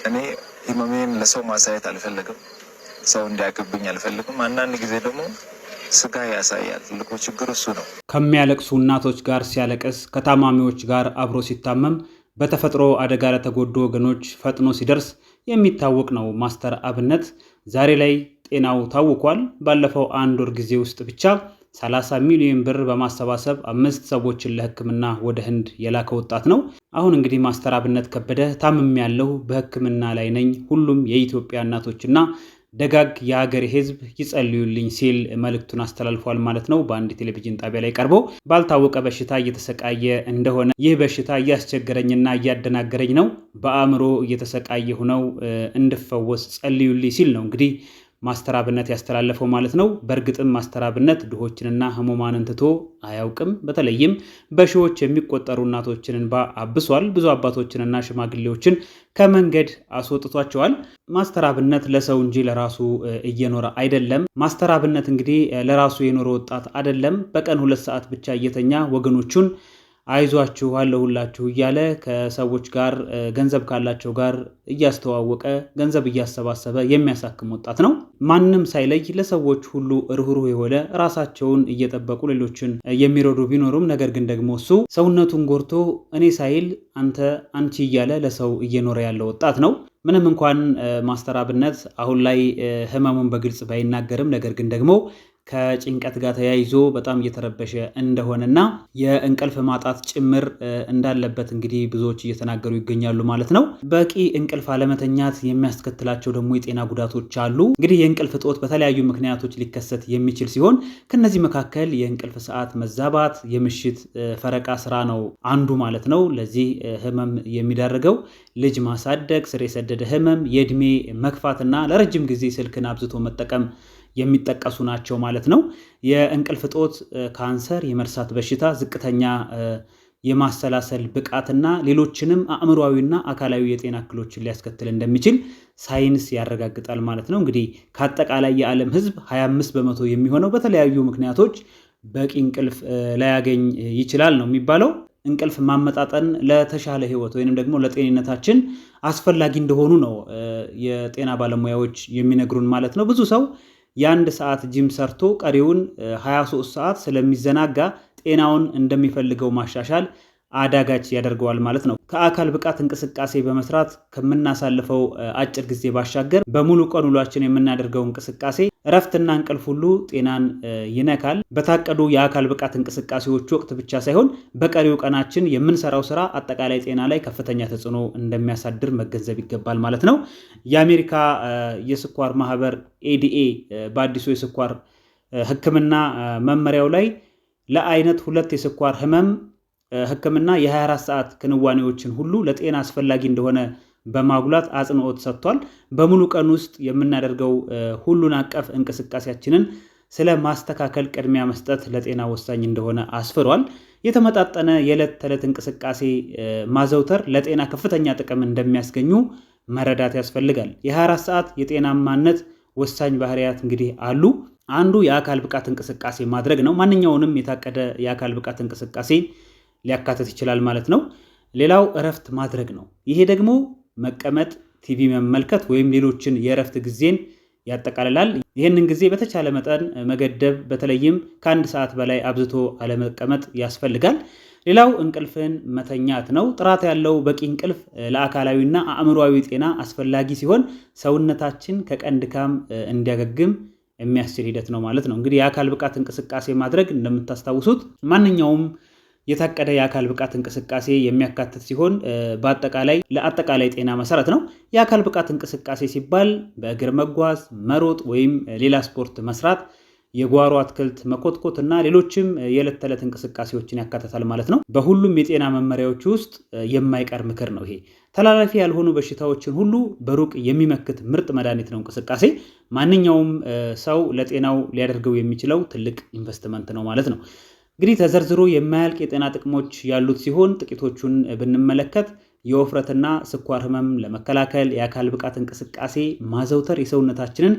እኔ ህመሜን ለሰው ማሳየት አልፈልግም። ሰው እንዲያቅብኝ አልፈልግም። አንዳንድ ጊዜ ደግሞ ስጋ ያሳያል። ትልቁ ችግር እሱ ነው። ከሚያለቅሱ እናቶች ጋር ሲያለቅስ፣ ከታማሚዎች ጋር አብሮ ሲታመም፣ በተፈጥሮ አደጋ ለተጎዱ ወገኖች ፈጥኖ ሲደርስ የሚታወቅ ነው። ማስተር አብነት ዛሬ ላይ ጤናው ታውቋል። ባለፈው 1 ወር ጊዜ ውስጥ ብቻ 30 ሚሊዮን ብር በማሰባሰብ 5 ሰዎችን ለሕክምና ወደ ህንድ የላከ ወጣት ነው። አሁን እንግዲህ ማስተር አብነት ከበደ ታምሜያለሁ፣ በሕክምና ላይ ነኝ፣ ሁሉም የኢትዮጵያ እናቶችና ደጋግ የሀገር ህዝብ ይጸልዩልኝ ሲል መልእክቱን አስተላልፏል ማለት ነው። በአንድ ቴሌቪዥን ጣቢያ ላይ ቀርቦ ባልታወቀ በሽታ እየተሰቃየ እንደሆነ፣ ይህ በሽታ እያስቸገረኝና እያደናገረኝ ነው፣ በአእምሮ እየተሰቃየሁ ነው፣ እንድፈወስ ጸልዩልኝ ሲል ነው እንግዲህ ማስተር አብነት ያስተላለፈው ማለት ነው። በእርግጥም ማስተር አብነት ድሆችንና ህሙማንን ትቶ አያውቅም። በተለይም በሺዎች የሚቆጠሩ እናቶችን እንባ አብሷል። ብዙ አባቶችንና ሽማግሌዎችን ከመንገድ አስወጥቷቸዋል። ማስተር አብነት ለሰው እንጂ ለራሱ እየኖረ አይደለም። ማስተር አብነት እንግዲህ ለራሱ የኖረ ወጣት አይደለም። በቀን 2 ሰዓት ብቻ እየተኛ ወገኖቹን አይዟችሁ አለሁላችሁ እያለ ከሰዎች ጋር ገንዘብ ካላቸው ጋር እያስተዋወቀ ገንዘብ እያሰባሰበ የሚያሳክም ወጣት ነው። ማንም ሳይለይ ለሰዎች ሁሉ ርህሩህ የሆነ ራሳቸውን እየጠበቁ ሌሎችን የሚረዱ ቢኖሩም ነገር ግን ደግሞ እሱ ሰውነቱን ጎርቶ እኔ ሳይል አንተ አንቺ እያለ ለሰው እየኖረ ያለ ወጣት ነው። ምንም እንኳን ማስተር አብነት አሁን ላይ ህመሙን በግልጽ ባይናገርም ነገር ግን ደግሞ ከጭንቀት ጋር ተያይዞ በጣም እየተረበሸ እንደሆነና የእንቅልፍ ማጣት ጭምር እንዳለበት እንግዲህ ብዙዎች እየተናገሩ ይገኛሉ ማለት ነው። በቂ እንቅልፍ አለመተኛት የሚያስከትላቸው ደግሞ የጤና ጉዳቶች አሉ። እንግዲህ የእንቅልፍ እጦት በተለያዩ ምክንያቶች ሊከሰት የሚችል ሲሆን ከነዚህ መካከል የእንቅልፍ ሰዓት መዛባት፣ የምሽት ፈረቃ ስራ ነው አንዱ ማለት ነው። ለዚህ ህመም የሚዳርገው ልጅ ማሳደግ፣ ስር የሰደደ ህመም፣ የእድሜ መግፋትና ለረጅም ጊዜ ስልክን አብዝቶ መጠቀም የሚጠቀሱ ናቸው ማለት ነው። የእንቅልፍ እጦት ካንሰር፣ የመርሳት በሽታ፣ ዝቅተኛ የማሰላሰል ብቃትና ሌሎችንም አእምሯዊና አካላዊ የጤና እክሎችን ሊያስከትል እንደሚችል ሳይንስ ያረጋግጣል ማለት ነው። እንግዲህ ከአጠቃላይ የዓለም ህዝብ 25 በመቶ የሚሆነው በተለያዩ ምክንያቶች በቂ እንቅልፍ ላያገኝ ይችላል ነው የሚባለው። እንቅልፍ ማመጣጠን ለተሻለ ህይወት ወይንም ደግሞ ለጤንነታችን አስፈላጊ እንደሆኑ ነው የጤና ባለሙያዎች የሚነግሩን ማለት ነው። ብዙ ሰው የ1 ሰዓት ጂም ሰርቶ ቀሪውን 23 ሰዓት ስለሚዘናጋ ጤናውን እንደሚፈልገው ማሻሻል አዳጋች ያደርገዋል ማለት ነው። ከአካል ብቃት እንቅስቃሴ በመስራት ከምናሳልፈው አጭር ጊዜ ባሻገር በሙሉ ቀን ውሏችን የምናደርገው እንቅስቃሴ እረፍትና እንቅልፍ ሁሉ ጤናን ይነካል። በታቀዱ የአካል ብቃት እንቅስቃሴዎች ወቅት ብቻ ሳይሆን በቀሪው ቀናችን የምንሰራው ስራ አጠቃላይ ጤና ላይ ከፍተኛ ተጽዕኖ እንደሚያሳድር መገንዘብ ይገባል ማለት ነው። የአሜሪካ የስኳር ማህበር ኤዲኤ በአዲሱ የስኳር ሕክምና መመሪያው ላይ ለአይነት 2 የስኳር ህመም ሕክምና የ24 ሰዓት ክንዋኔዎችን ሁሉ ለጤና አስፈላጊ እንደሆነ በማጉላት አጽንኦት ሰጥቷል። በሙሉ ቀን ውስጥ የምናደርገው ሁሉን አቀፍ እንቅስቃሴያችንን ስለ ማስተካከል ቅድሚያ መስጠት ለጤና ወሳኝ እንደሆነ አስፍሯል። የተመጣጠነ የዕለት ተዕለት እንቅስቃሴ ማዘውተር ለጤና ከፍተኛ ጥቅም እንደሚያስገኙ መረዳት ያስፈልጋል። የ24 ሰዓት የጤናማነት ወሳኝ ባህሪያት እንግዲህ አሉ። አንዱ የአካል ብቃት እንቅስቃሴ ማድረግ ነው። ማንኛውንም የታቀደ የአካል ብቃት እንቅስቃሴ ሊያካትት ይችላል ማለት ነው። ሌላው እረፍት ማድረግ ነው። ይሄ ደግሞ መቀመጥ፣ ቲቪ መመልከት ወይም ሌሎችን የእረፍት ጊዜን ያጠቃልላል። ይህንን ጊዜ በተቻለ መጠን መገደብ፣ በተለይም ከ1 ሰዓት በላይ አብዝቶ አለመቀመጥ ያስፈልጋል። ሌላው እንቅልፍን መተኛት ነው። ጥራት ያለው በቂ እንቅልፍ ለአካላዊና አእምሯዊ ጤና አስፈላጊ ሲሆን ሰውነታችን ከቀን ድካም እንዲያገግም የሚያስችል ሂደት ነው ማለት ነው። እንግዲህ የአካል ብቃት እንቅስቃሴ ማድረግ እንደምታስታውሱት ማንኛውም የታቀደ የአካል ብቃት እንቅስቃሴ የሚያካትት ሲሆን በአጠቃላይ ለአጠቃላይ ጤና መሰረት ነው። የአካል ብቃት እንቅስቃሴ ሲባል በእግር መጓዝ፣ መሮጥ ወይም ሌላ ስፖርት መስራት፣ የጓሮ አትክልት መኮትኮት እና ሌሎችም የዕለት ተዕለት እንቅስቃሴዎችን ያካትታል ማለት ነው። በሁሉም የጤና መመሪያዎች ውስጥ የማይቀር ምክር ነው ይሄ። ተላላፊ ያልሆኑ በሽታዎችን ሁሉ በሩቅ የሚመክት ምርጥ መድኃኒት ነው እንቅስቃሴ። ማንኛውም ሰው ለጤናው ሊያደርገው የሚችለው ትልቅ ኢንቨስትመንት ነው ማለት ነው። እንግዲህ ተዘርዝሮ የማያልቅ የጤና ጥቅሞች ያሉት ሲሆን ጥቂቶቹን ብንመለከት የውፍረትና ስኳር ህመም ለመከላከል የአካል ብቃት እንቅስቃሴ ማዘውተር የሰውነታችንን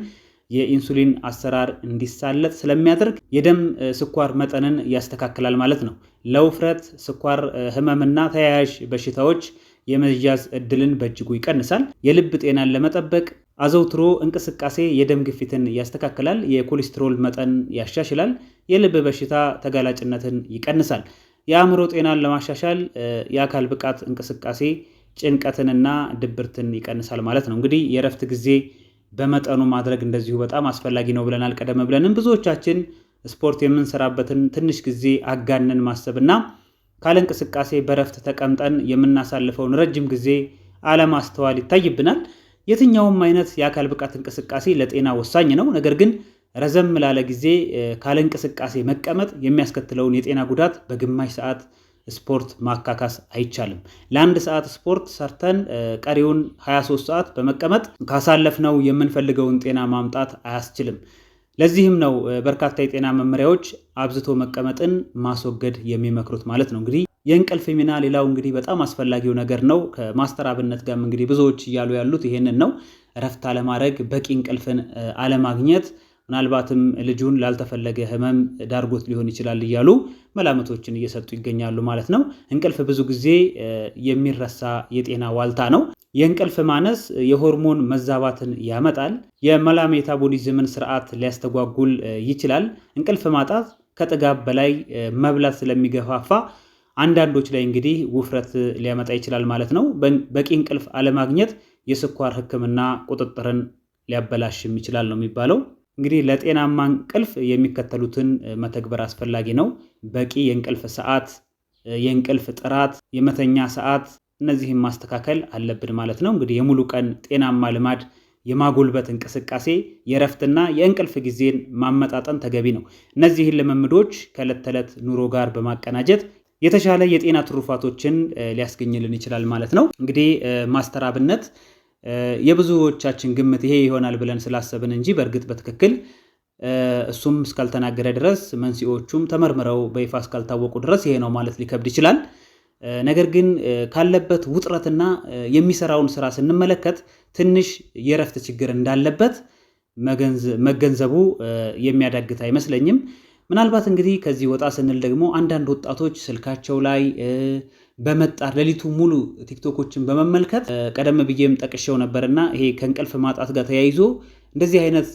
የኢንሱሊን አሰራር እንዲሳለጥ ስለሚያደርግ የደም ስኳር መጠንን ያስተካክላል ማለት ነው። ለውፍረት፣ ስኳር ህመምና ተያያዥ በሽታዎች የመያዝ እድልን በእጅጉ ይቀንሳል። የልብ ጤናን ለመጠበቅ አዘውትሮ እንቅስቃሴ የደም ግፊትን ያስተካክላል፣ የኮሌስትሮል መጠን ያሻሽላል፣ የልብ በሽታ ተጋላጭነትን ይቀንሳል። የአእምሮ ጤናን ለማሻሻል የአካል ብቃት እንቅስቃሴ ጭንቀትንና ድብርትን ይቀንሳል ማለት ነው። እንግዲህ የእረፍት ጊዜ በመጠኑ ማድረግ እንደዚሁ በጣም አስፈላጊ ነው ብለናል። ቀደም ብለንም ብዙዎቻችን ስፖርት የምንሰራበትን ትንሽ ጊዜ አጋነን ማሰብና ካለ እንቅስቃሴ በእረፍት ተቀምጠን የምናሳልፈውን ረጅም ጊዜ አለማስተዋል ይታይብናል። የትኛውም አይነት የአካል ብቃት እንቅስቃሴ ለጤና ወሳኝ ነው። ነገር ግን ረዘም ላለ ጊዜ ካለ እንቅስቃሴ መቀመጥ የሚያስከትለውን የጤና ጉዳት በግማሽ ሰዓት ስፖርት ማካካስ አይቻልም። ለአንድ ሰዓት ስፖርት ሰርተን ቀሪውን 23 ሰዓት በመቀመጥ ካሳለፍነው የምንፈልገውን ጤና ማምጣት አያስችልም። ለዚህም ነው በርካታ የጤና መመሪያዎች አብዝቶ መቀመጥን ማስወገድ የሚመክሩት ማለት ነው። እንግዲህ የእንቅልፍ ሚና ሌላው እንግዲህ በጣም አስፈላጊው ነገር ነው። ከማስተር አብነት ጋር እንግዲህ ብዙዎች እያሉ ያሉት ይሄንን ነው። እረፍት አለማድረግ፣ በቂ እንቅልፍን አለማግኘት ምናልባትም ልጁን ላልተፈለገ ህመም ዳርጎት ሊሆን ይችላል እያሉ መላምቶችን እየሰጡ ይገኛሉ ማለት ነው። እንቅልፍ ብዙ ጊዜ የሚረሳ የጤና ዋልታ ነው። የእንቅልፍ ማነስ የሆርሞን መዛባትን ያመጣል። የመላ ሜታቦሊዝምን ስርዓት ሊያስተጓጉል ይችላል። እንቅልፍ ማጣት ከጥጋብ በላይ መብላት ስለሚገፋፋ አንዳንዶች ላይ እንግዲህ ውፍረት ሊያመጣ ይችላል ማለት ነው። በቂ እንቅልፍ አለማግኘት የስኳር ህክምና ቁጥጥርን ሊያበላሽም ይችላል ነው የሚባለው። እንግዲህ ለጤናማ እንቅልፍ የሚከተሉትን መተግበር አስፈላጊ ነው። በቂ የእንቅልፍ ሰዓት፣ የእንቅልፍ ጥራት፣ የመተኛ ሰዓት፣ እነዚህን ማስተካከል አለብን ማለት ነው። እንግዲህ የሙሉ ቀን ጤናማ ልማድ የማጎልበት እንቅስቃሴ፣ የእረፍትና የእንቅልፍ ጊዜን ማመጣጠን ተገቢ ነው። እነዚህን ልምምዶች ከዕለት ተዕለት ኑሮ ጋር በማቀናጀት የተሻለ የጤና ትሩፋቶችን ሊያስገኝልን ይችላል ማለት ነው። እንግዲህ ማስተር አብነት የብዙዎቻችን ግምት ይሄ ይሆናል ብለን ስላሰብን እንጂ በእርግጥ በትክክል እሱም እስካልተናገረ ድረስ መንስኤዎቹም ተመርምረው በይፋ እስካልታወቁ ድረስ ይሄ ነው ማለት ሊከብድ ይችላል። ነገር ግን ካለበት ውጥረትና የሚሰራውን ስራ ስንመለከት ትንሽ የእረፍት ችግር እንዳለበት መገንዘቡ የሚያዳግት አይመስለኝም። ምናልባት እንግዲህ ከዚህ ወጣ ስንል ደግሞ አንዳንድ ወጣቶች ስልካቸው ላይ በመጣር ሌሊቱ ሙሉ ቲክቶኮችን በመመልከት ቀደም ብዬም ጠቅሼው ነበርና ይሄ ከእንቅልፍ ማጣት ጋር ተያይዞ እንደዚህ አይነት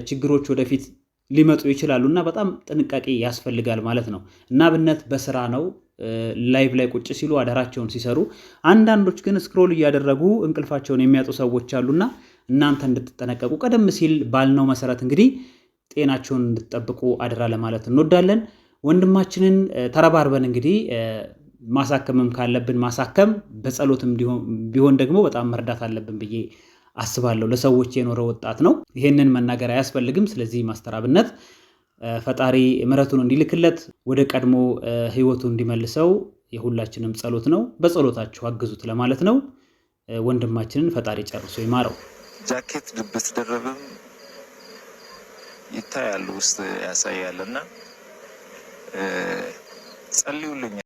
ችግሮች ወደፊት ሊመጡ ይችላሉና በጣም ጥንቃቄ ያስፈልጋል ማለት ነው። እና አብነት በስራ ነው ላይቭ ላይ ቁጭ ሲሉ አዳራቸውን ሲሰሩ፣ አንዳንዶች ግን ስክሮል እያደረጉ እንቅልፋቸውን የሚያጡ ሰዎች አሉና እናንተ እንድትጠነቀቁ ቀደም ሲል ባልነው መሰረት እንግዲህ ጤናቸውን እንድትጠብቁ አደራ ለማለት እንወዳለን። ወንድማችንን ተረባርበን እንግዲህ ማሳከምም ካለብን ማሳከም፣ በጸሎትም ቢሆን ደግሞ በጣም መርዳት አለብን ብዬ አስባለሁ። ለሰዎች የኖረ ወጣት ነው። ይሄንን መናገር አያስፈልግም። ስለዚህ ማስተር አብነት ፈጣሪ ምሕረቱን እንዲልክለት ወደ ቀድሞ ህይወቱ እንዲመልሰው የሁላችንም ጸሎት ነው። በጸሎታችሁ አግዙት ለማለት ነው። ወንድማችንን ፈጣሪ ጨርሶ ይማረው። ጃኬት ልብስ ደረብም ይታያል ውስጥ ያሳያልና ጸልዩልኝ።